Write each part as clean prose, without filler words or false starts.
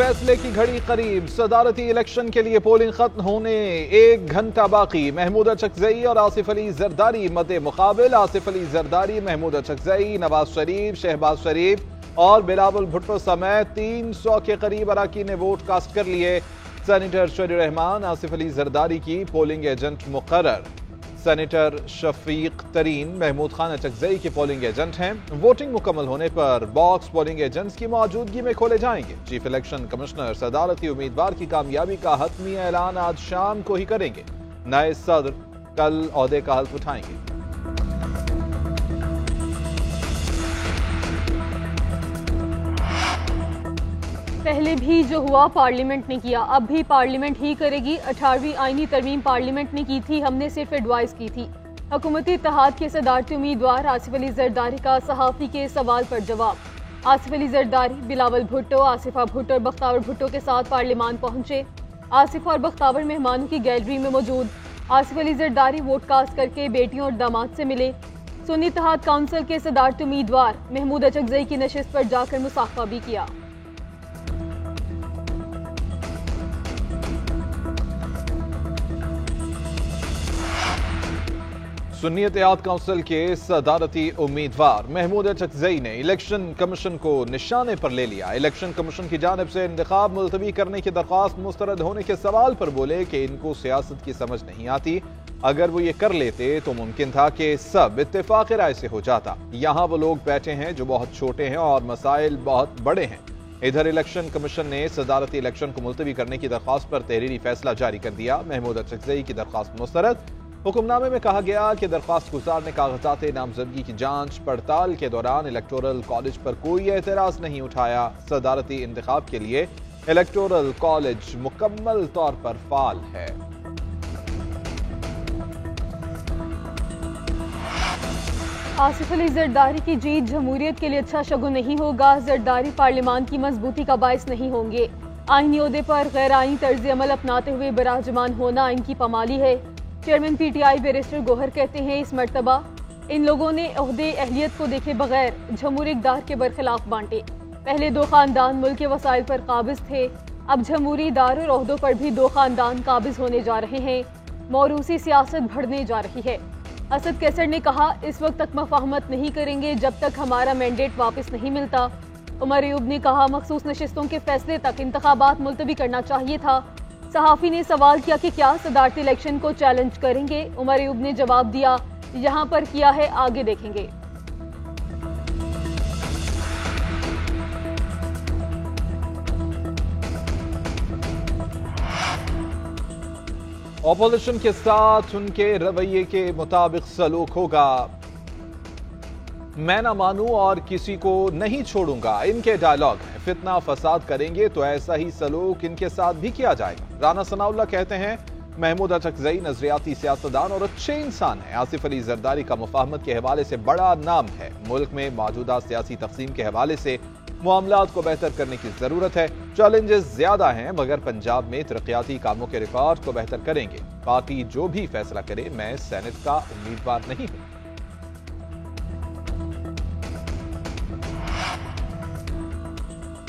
फैसले की घड़ी करीब। सदारती इलेक्शन के लिए पोलिंग खत्म होने 1 घंटा बाकी। महमूद अचकजई और आसिफ अली जरदारी मद्दे मुकाबिल। आसिफ अली जरदारी, महमूद अचकजई, नवाज शरीफ, शहबाज शरीफ और बिलावल भुट्टो समेत 300 के करीब अराकीन ने वोट कास्ट कर लिए। सेनेटर शरीर रहमान आसिफ अली जरदारी की पोलिंग एजेंट मुकर्रर। सेनेटर शफीक तरीन महमूद खान अचकजई के पोलिंग एजेंट हैं। वोटिंग मुकम्मल होने पर बॉक्स पोलिंग एजेंट्स की मौजूदगी में खोले जाएंगे। चीफ इलेक्शन कमिश्नर सदारती उम्मीदवार की कामयाबी का हतमी ऐलान आज शाम को ही करेंगे। नए सदर कल ओहदे का हल्फ उठाएंगे। पहले भी जो हुआ पार्लियामेंट ने किया, अब भी पार्लियामेंट ही करेगी। 18वीं आईनी तरमीम पार्लियामेंट ने की थी, हमने सिर्फ एडवाइस की थी। हुकूमती इत्तेहाद के सदारती उम्मीदवार आसिफ अली जरदारी का सहाफ़ी के सवाल पर जवाब। आसिफ अली जरदारी बिलावल भुट्टो, आसिफा भुट्टो और बख्तावर भुट्टो के साथ पार्लियामान पहुंचे। आसिफ और बख्तावर मेहमानों की गैलरी में मौजूद। आसिफ अली जरदारी वोट कास्ट करके बेटियों और दामाद से मिले। सुन्नी इत्तेहाद काउंसिल के सदारती उम्मीदवार महमूद अचकजई की नशिस्त पर जाकर मुसाफा भी किया। सुन्नी इत्तेहाद काउंसिल के सदारती उम्मीदवार महमूद अचकजई ने इलेक्शन कमीशन को निशाने पर ले लिया। इलेक्शन कमीशन की जानिब से इंतखाब मुलतवी करने की दरख्वास्त मुस्तरद होने के सवाल पर बोले कि इनको सियासत की समझ नहीं आती। अगर वो ये कर लेते तो मुमकिन था कि सब इत्तेफाक राय से हो जाता। यहाँ वो लोग बैठे हैं जो बहुत छोटे हैं और मसाइल बहुत बड़े हैं। इधर इलेक्शन कमीशन ने सदारती इलेक्शन को मुलतवी करने की दरख्वास्त पर तहरीरी फैसला जारी कर दिया। महमूद अचकजई की दरख्वास्त मुस्तरद। हुक्मनामे में कहा गया कि दरख्वास्त गुजार ने कागजात नामजदगी की जांच पड़ताल के दौरान इलेक्टोरल कॉलेज पर कोई एतराज नहीं उठाया। सदारती इंतखाब के लिए इलेक्टोरल कॉलेज मुकम्मल तौर पर फाल है। आसिफ अली जरदारी की जीत जमहूरियत के लिए अच्छा शगुन नहीं होगा। जरदारी पार्लियामान की मजबूती का बायस नहीं होंगे। आईनी ओहदे पर गैर आईनी तर्ज अमल अपनाते हुए बराजमान होना इनकी पमाली है। चेयरमैन पीटीआई बैरिस्टर गोहर कहते हैं, इस मर्तबा इन लोगों ने ओहदे अहलियत को देखे बगैर जमहूरी इक़दार के बरखिलाफ बांटे। पहले 2 खानदान मुल्क के वसाइल पर काबिज थे, अब जमहूरी इदारों और ओहदों पर भी 2 खानदान काबिज होने जा रहे हैं। मौरूसी सियासत बढ़ने जा रही है। असद कैसर ने कहा, इस वक्त तक मफाहमत नहीं करेंगे जब तक हमारा मैंडेट वापस नहीं मिलता। उमर अयूब ने कहा, मखसूस नशिस्तों के फैसले तक इंतखाबात मुलतवी करना चाहिए था। सहाफ़ी ने सवाल किया कि क्या सदारती इलेक्शन को चैलेंज करेंगे। उमर अयूब ने जवाब दिया, यहाँ पर किया है, आगे देखेंगे। ऑपोजिशन के साथ उनके रवैये के मुताबिक सलूक होगा। मैं ना मानूं और किसी को नहीं छोड़ूंगा, इनके डायलॉग हैं। फितना फसाद करेंगे तो ऐसा ही सलूक इनके साथ भी किया जाएगा। राना सनाउल्लाह कहते हैं, महमूद अचकजई नजरियाती सियासतदान और अच्छे इंसान हैं। आसिफ अली जरदारी का मुफाहमत के हवाले से बड़ा नाम है। मुल्क में मौजूदा सियासी तकसीम के हवाले से मामलात को बेहतर करने की जरूरत है। चैलेंजेस ज्यादा हैं मगर पंजाब में तरक्याती कामों के रिकॉर्ड को बेहतर करेंगे। पार्टी जो भी फैसला करे, मैं सेनेट का उम्मीदवार नहीं हूं।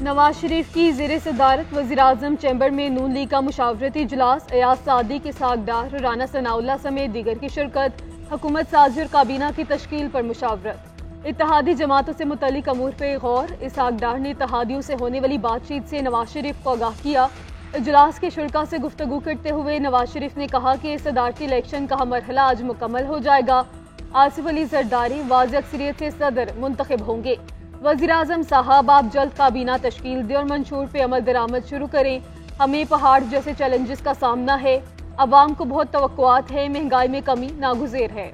नवाज शरीफ की ज़ेरे सदारत वज़ीर-ए-आज़म चैम्बर में नून लीग का मुशावरती इजलास। एयाज सादी के सागदार राना सनाउल्लाह समेत दीगर की शिरकत। हुकूमत साजी और काबीना की तश्कील पर मुशावरत। इत्तेहादी जमातों से मुतल्लिक अमूर पे गौर। इसाकदार ने इत्तेहादियों से होने वाली बातचीत से नवाज शरीफ को आगाह किया। इजलास के शुरका से गुफ्तगू करते हुए नवाज शरीफ ने कहा कि सदारती इलेक्शन का मरहला आज मुकम्मल हो जाएगा। आसिफ अली जरदारी वाज़ अक्सरियत से सदर मुंतखब होंगे। वज़ीर-ए-आज़म साहब, आप जल्द काबीना तश्कील दें और मंशूर पे अमल दरामद शुरू करें। हमें पहाड़ जैसे चैलेंजेस का सामना है। अवाम को बहुत तवक्कुआत है। महंगाई में कमी नागुज़ेर है।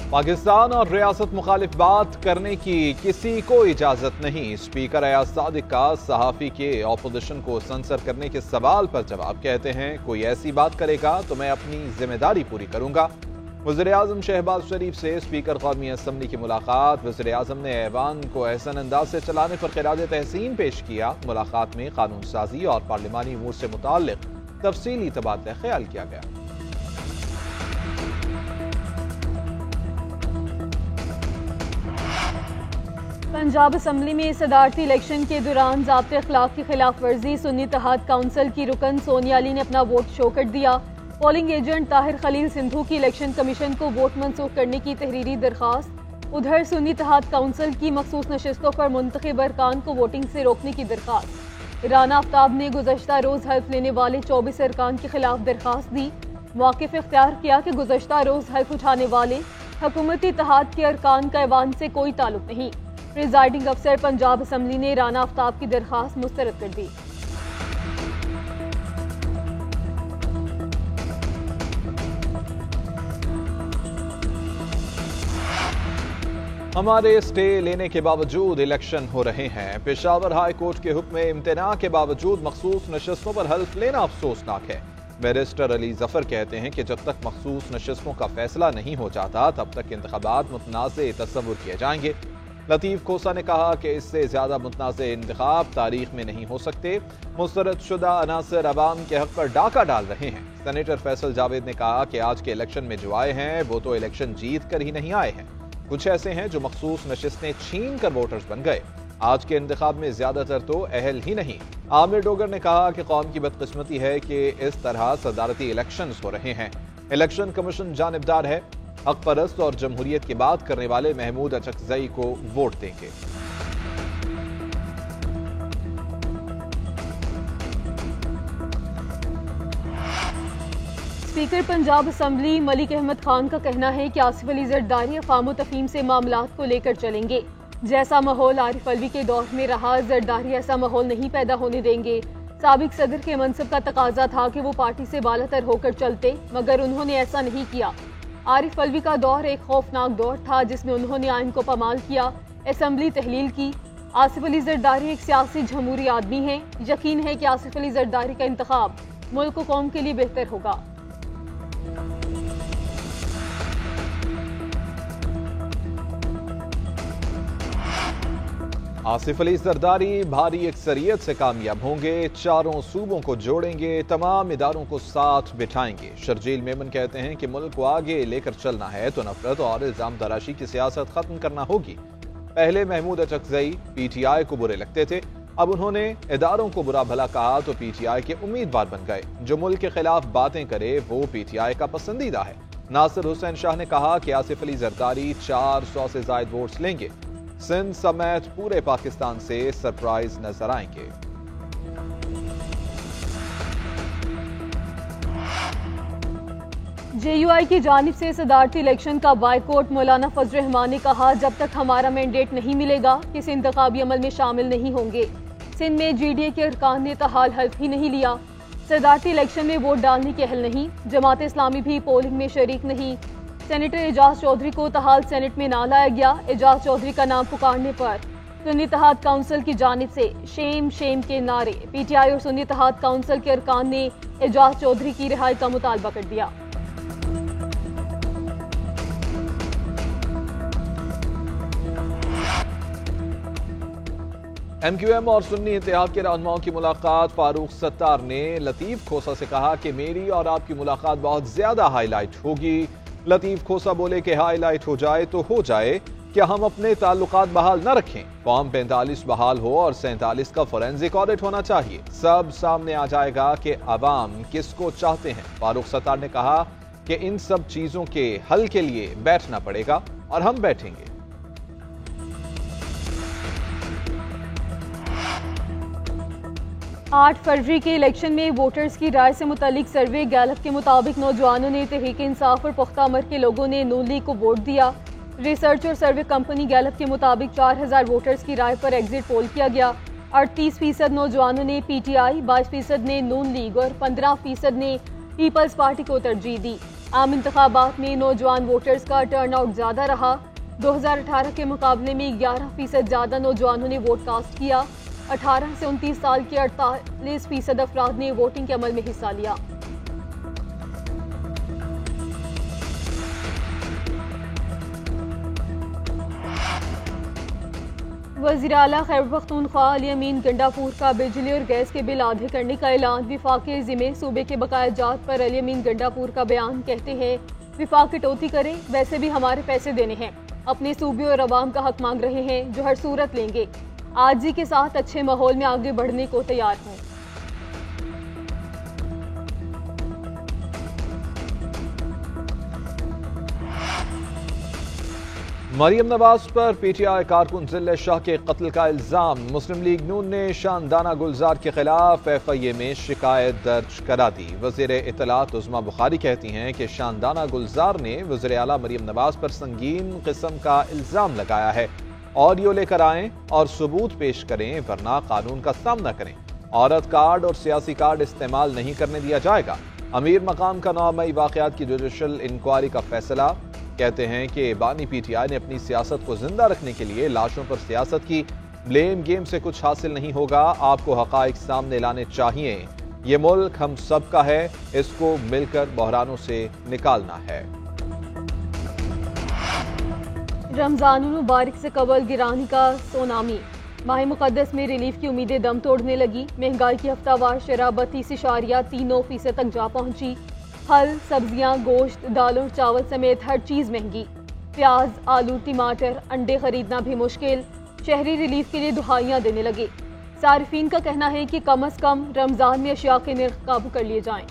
पाकिस्तान और रियासत मुखालिफ बात करने की किसी को इजाजत नहीं। स्पीकर एयाज सादिक का सहाफ़ी के ऑपोजिशन को सेंसर करने के सवाल पर जवाब। कहते हैं, कोई ऐसी बात करेगा तो मैं अपनी जिम्मेदारी पूरी करूंगा। वज़ीर-ए-आज़म शहबाज शरीफ से स्पीकर कौमी असम्बली की मुलाकात। वज़ीर-ए-आज़म ने ऐवान को एहसन अंदाज से चलाने पर खिराज तहसीन पेश किया। मुलाकात में कानून साजी और पार्लिमानी अमूर से मुताल्लिक तफसीली तबादला ख्याल किया गया। पंजाब असम्बली में सदारती इलेक्शन के दौरान ज़ाब्ते अखलाक की खिलाफ वर्जी, सुन्नी इत्तेहाद काउंसिल की रुकन सोनिया अली ने अपना वोट शो कर दिया। पोलिंग एजेंट ताहिर खलील सिंधु की इलेक्शन कमीशन को वोट मनसूख करने की तहरीरी दरखास्त। उधर सुन्नी इत्तेहाद काउंसिल की मखसूस नशिस्तों पर मुंतखब अरकान को वोटिंग से रोकने की दरखास्त। राना आफ्ताब ने गुज़श्ता रोज़ हल्फ लेने वाले 24 अरकान के खिलाफ दरखास्त दी। मौक़िफ़ इख्तियार किया कि गुज़श्ता रोज़ हल्फ उठाने वाले हुकूमती इत्तेहाद के अरकान का ऐवान से कोई ताल्लुक नहीं। प्रिजाइडिंग अफसर पंजाब असम्बली ने राना आफ्ताब की दरखास्त मुस्तरद कर दी। हमारे स्टे लेने के बावजूद इलेक्शन हो रहे हैं। पेशावर हाई कोर्ट के हुक्म इम्तना के बावजूद मखसूस नशिस्तों पर हल्फ लेना अफसोसनाक है। बैरिस्टर अली जफर कहते हैं कि जब तक मखसूस नशिस्तों का फैसला नहीं हो जाता तब तक इंतखाबात मुतनाज़े तस्वुर किए जाएंगे। लतीफ खोसा ने कहा कि इससे ज्यादा मुतनाज़े इंतखाब तारीख में नहीं हो सकते। मुस्तरद शुदा अनासर अवाम के हक पर डाका डाल रहे हैं। सेनेटर फैसल जावेद ने कहा कि आज के इलेक्शन में जो आए हैं वो तो इलेक्शन जीत कर ही नहीं आए हैं। कुछ ऐसे हैं जो मखसूस नशिस्तें छीन कर वोटर्स बन गए। आज के इंतखाब में ज्यादातर तो अहल ही नहीं। आमिर डोगर ने कहा कि कौम की बदकिस्मती है कि इस तरह सदारती इलेक्शन हो रहे हैं। इलेक्शन कमीशन जानिबदार है, हक परस्त और जमहूरियत की बात करने वाले महमूद अचकजई को वोट देंगे। स्पीकर पंजाब असम्बली मलिक अहमद खान का कहना है कि आसिफ अली जरदारी अफाम तफहीम से मामलात को लेकर चलेंगे। जैसा माहौल आरिफ अलवी के दौर में रहा, जरदारी ऐसा माहौल नहीं पैदा होने देंगे। साबिक सदर के मनसब का तकाजा था कि वो पार्टी से बालातर होकर चलते, मगर उन्होंने ऐसा नहीं किया। आरिफ अलवी का दौर एक खौफनाक दौर था जिसमें उन्होंने आइन को पामाल किया, असम्बली तहलील की। आसिफ अली जरदारी एक सियासी जमहूरी आदमी हैं। यकीन है कि आसिफ अली जरदारी का इंतखाब मुल्क कौम के लिए बेहतर होगा। आसिफ अली जरदारी भारी अक्सरियत से कामयाब होंगे, चारों सूबों को जोड़ेंगे, तमाम इदारों को साथ बिठाएंगे। शर्जील मेमन कहते हैं कि मुल्क को आगे लेकर चलना है तो नफरत और इल्जाम तराशी की सियासत खत्म करना होगी। पहले महमूद अचकजई पीटीआई को बुरे लगते थे, अब उन्होंने इदारों को बुरा भला कहा तो पीटीआई के उम्मीदवार बन गए। जो मुल्क के खिलाफ बातें करे वो पीटीआई का पसंदीदा है। नासिर हुसैन शाह ने कहा कि आसिफ अली जरदारी 400 से ज्यादा वोट्स लेंगे। सिंध समेत पूरे पाकिस्तान से सरप्राइज नजर आएंगे। जेयूआई की जानिब से सदारती इलेक्शन का बायकॉट। मौलाना फजल रहमान ने कहा, जब तक हमारा मैंडेट नहीं मिलेगा किसी इंतखाबी अमल में शामिल नहीं होंगे। सिंध में जीडीए के अरकान ने तहाल हल्फ ही नहीं लिया। सदारती इलेक्शन में वोट डालने के अहल नहीं। जमात इस्लामी भी पोलिंग में शरीक नहीं। सेनेटर एजाज चौधरी को तहाल सेनेट में ना लाया गया। एजाज चौधरी का नाम पुकारने पर सुन्नी इत्तेहाद काउंसिल की जानिब से शेम शेम के नारे। पीटीआई और सुन्नी इत्तेहाद काउंसिल के अरकान ने एजाज चौधरी की रिहाई का मुतालबा कर दिया। एमक्यूएम और सुन्नी इत्तेहाद के रहनुमाओं की मुलाकात। फारूक सत्तार ने लतीफ खोसा से कहा कि मेरी और आपकी मुलाकात बहुत ज्यादा हाईलाइट होगी। लतीफ खोसा बोले कि हाईलाइट हो जाए तो हो जाए, क्या हम अपने ताल्लुकात बहाल न रखें? फॉर्म 45 बहाल हो और 47 का फोरेंसिक ऑडिट होना चाहिए। सब सामने आ जाएगा कि अवाम किसको चाहते हैं। फारूक सत्तार ने कहा कि इन सब चीजों के हल के लिए बैठना पड़ेगा और हम बैठेंगे। 8 फरवरी के इलेक्शन में वोटर्स की राय से मुतालिक सर्वे गैलप के मुताबिक नौजवानों ने, तहरीक इंसाफ और पुख्ता उम्र के लोगों ने नून लीग को वोट दिया। रिसर्च और सर्वे कंपनी गैलप के मुताबिक 4000 वोटर्स की राय पर एग्जिट पोल किया गया। 38% नौजवानों ने पीटीआई, 22% ने नून लीग और 15% ने पीपल्स पार्टी को तरजीह दी। आम इंतखाबात में नौजवान वोटर्स का टर्नआउट ज्यादा रहा। 2018 के मुकाबले में 11% ज्यादा नौजवानों ने वोट कास्ट किया। 18 से 29 साल के 48% अफराद ने वोटिंग के अमल में हिस्सा लिया। वज़ीर आला खैबर पख्तूनख्वा अली अमीन गंडापुर का बिजली और गैस के बिल आधे करने का ऐलान। विफाक के ज़िम्मे सूबे के बकाया जात पर अली अमीन गंडापुर का बयान। कहते हैं विफाक कटौती करे, वैसे भी हमारे पैसे देने हैं। अपने सूबे और अवाम का हक मांग रहे हैं जो हर सूरत लेंगे। आजी के साथ अच्छे माहौल में आगे बढ़ने को तैयार हों। मरियम नवाज पर पीटीआई कारकुन जिल्ले शाह के कत्ल का इल्जाम। मुस्लिम लीग नून ने शानदाना गुलजार के खिलाफ FIA में शिकायत दर्ज करा दी। वजीर इत्तलात उज़्मा बुखारी कहती हैं कि शानदाना गुलजार ने वज़ीर आला मरियम नवाज पर संगीन किस्म का इल्जाम लगाया है। ऑडियो लेकर आएं और सबूत पेश करें, वरना कानून का सामना करें। औरत कार्ड और सियासी कार्ड इस्तेमाल नहीं करने दिया जाएगा। अमीर मकाम का 9 मई वाकयात की जुडिशल इंक्वायरी का फैसला। कहते हैं कि बानी PTI ने अपनी सियासत को जिंदा रखने के लिए लाशों पर सियासत की। ब्लेम गेम से कुछ हासिल नहीं होगा, आपको हकाइक सामने लाने चाहिए। ये मुल्क हम सब का है, इसको मिलकर बहरानों से निकालना है। रमजान मुबारक से कबल गिरानी का सोनामी। माह मुकद्दस में रिलीफ की उम्मीदें दम तोड़ने लगी। महंगाई की हफ्तावार शरह 32.3% तक जा पहुंची। फल, सब्जियां, गोश्त, दाल और चावल समेत हर चीज महंगी। प्याज, आलू, टमाटर, अंडे खरीदना भी मुश्किल। शहरी रिलीफ के लिए दुहाइयां देने लगे। सारिफीन का कहना है कि कम अज कम रमजान में अशिया के निर्ख काबू कर लिए जाएं।